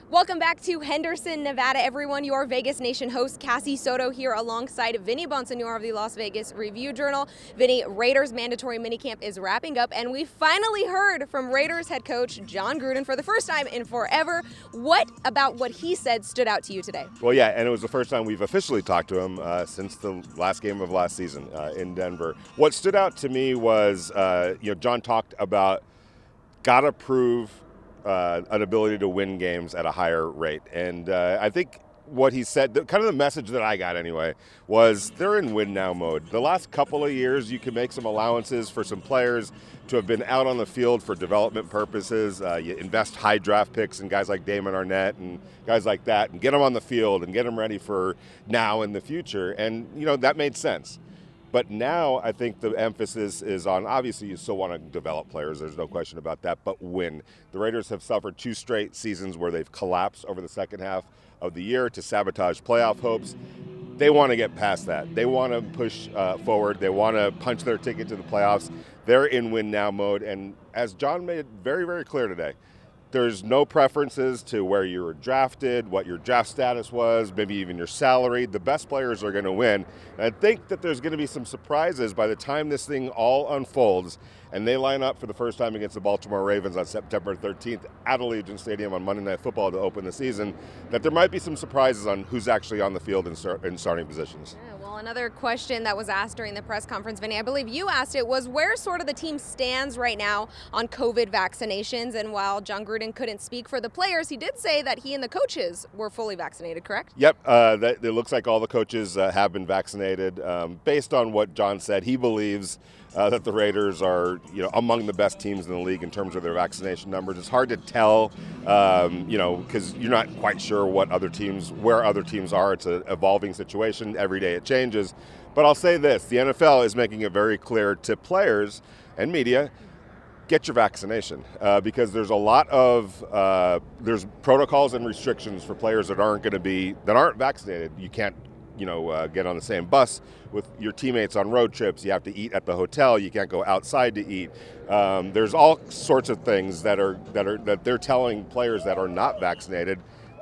Welcome back to Henderson, Nevada, everyone. Your Vegas Nation host, Cassie Soto, here alongside Vinny Bonsignore of the Las Vegas Review-Journal. Vinny, Raiders mandatory minicamp is wrapping up, and we finally heard from Raiders head coach Jon Gruden for the first time in forever. What about what he said stood out to you today? Well, yeah, and it was the first time we've officially talked to him since the last game of last season in Denver. What stood out to me was, Jon talked about gotta prove an ability to win games at a higher rate. And I think what he said, kind of the message that I got anyway, was they're in win now mode. The last couple of years, you can make some allowances for some players to have been out on the field for development purposes. You invest high draft picks in guys like Damon Arnett and guys like that and get them on the field and get them ready for now and the future. And, that made sense. But now I think the emphasis is on, obviously you still want to develop players, there's no question about that, but win. The Raiders have suffered 2 straight seasons where they've collapsed over the second half of the year to sabotage playoff hopes. They want to get past that. They want to push forward. They want to punch their ticket to the playoffs. They're in win now mode. And as Jon made very, very clear today, there's no preferences to where you were drafted, what your draft status was, maybe even your salary. The best players are going to win. And I think that there's going to be some surprises by the time this thing all unfolds and they line up for the first time against the Baltimore Ravens on September 13th at Allegiant Stadium on Monday Night Football to open the season, that there might be some surprises on who's actually on the field in starting positions. Yeah, well, another question that was asked during the press conference, Vinny, I believe you asked it, was where sort of the team stands right now on COVID vaccinations. And while Jon Gruden couldn't speak for the players, he did say that he and the coaches were fully vaccinated, correct? Yep, it looks like all the coaches have been vaccinated. Based on what Jon said, he believes that the Raiders are, among the best teams in the league in terms of their vaccination numbers. It's hard to tell, because you're not quite sure where other teams are. It's an evolving situation. Every day it changes. But I'll say this, the NFL is making it very clear to players and media, get your vaccination, because there's a lot of there's protocols and restrictions for players that aren't vaccinated. You can't get on the same bus with your teammates on road trips. You have to eat at the hotel. You can't go outside to eat. There's all sorts of things that they're telling players that are not vaccinated.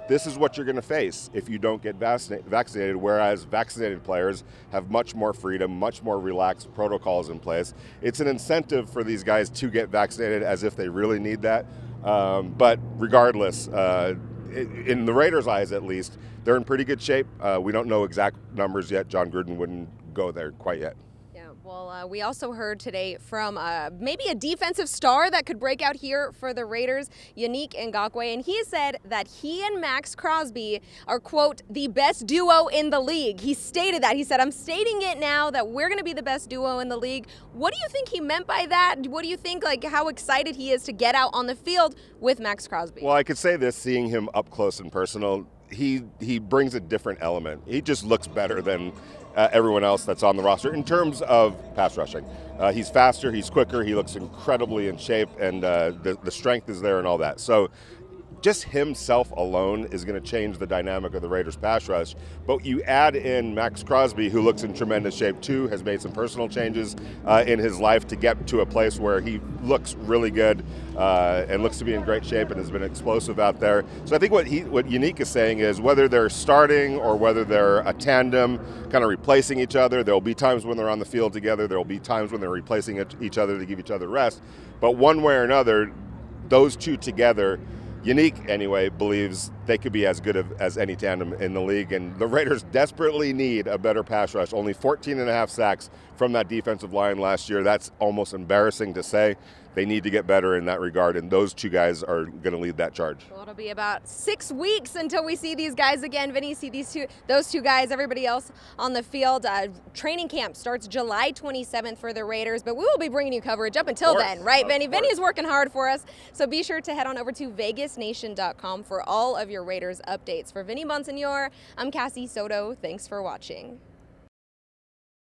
This is what you're going to face if you don't get vaccinated, whereas vaccinated players have much more freedom, much more relaxed protocols in place. It's an incentive for these guys to get vaccinated as if they really need that. But regardless, in the Raiders' eyes at least, they're in pretty good shape. We don't know exact numbers yet. Jon Gruden wouldn't go there quite yet. Yeah, well, we also heard today from maybe a defensive star that could break out here for the Raiders, Yannick Ngakoue, and he said that he and Max Crosby are, quote, the best duo in the league. He stated that. He said, I'm stating it now that we're going to be the best duo in the league. What do you think he meant by that? What do you think, how excited he is to get out on the field with Max Crosby? Well, I could say this, seeing him up close and personal, he brings a different element. He just looks better than everyone else that's on the roster in terms of pass rushing. He's faster, he's quicker, he looks incredibly in shape, and the strength is there and all that. So just himself alone is going to change the dynamic of the Raiders pass rush. But you add in Max Crosby, who looks in tremendous shape too, has made some personal changes in his life to get to a place where he looks really good and looks to be in great shape and has been explosive out there. So I think what Yannick is saying is whether they're starting or whether they're a tandem, kind of replacing each other, there will be times when they're on the field together, there will be times when they're replacing each other to give each other rest. But one way or another, those two together, Yannick, anyway, believes they could be as good as any tandem in the league, and the Raiders desperately need a better pass rush. Only 14.5 sacks from that defensive line last year. That's almost embarrassing to say. They need to get better in that regard, and those two guys are going to lead that charge. Well, it'll be about 6 weeks until we see these guys again. Vinny, see those two guys, everybody else on the field. Training camp starts July 27th for the Raiders, but we will be bringing you coverage up until then, right, Vinny? Vinny is working hard for us, so be sure to head on over to vegasnation.com for all of your Raiders updates. For Vinny Bonsignore, I'm Cassie Soto. Thanks for watching.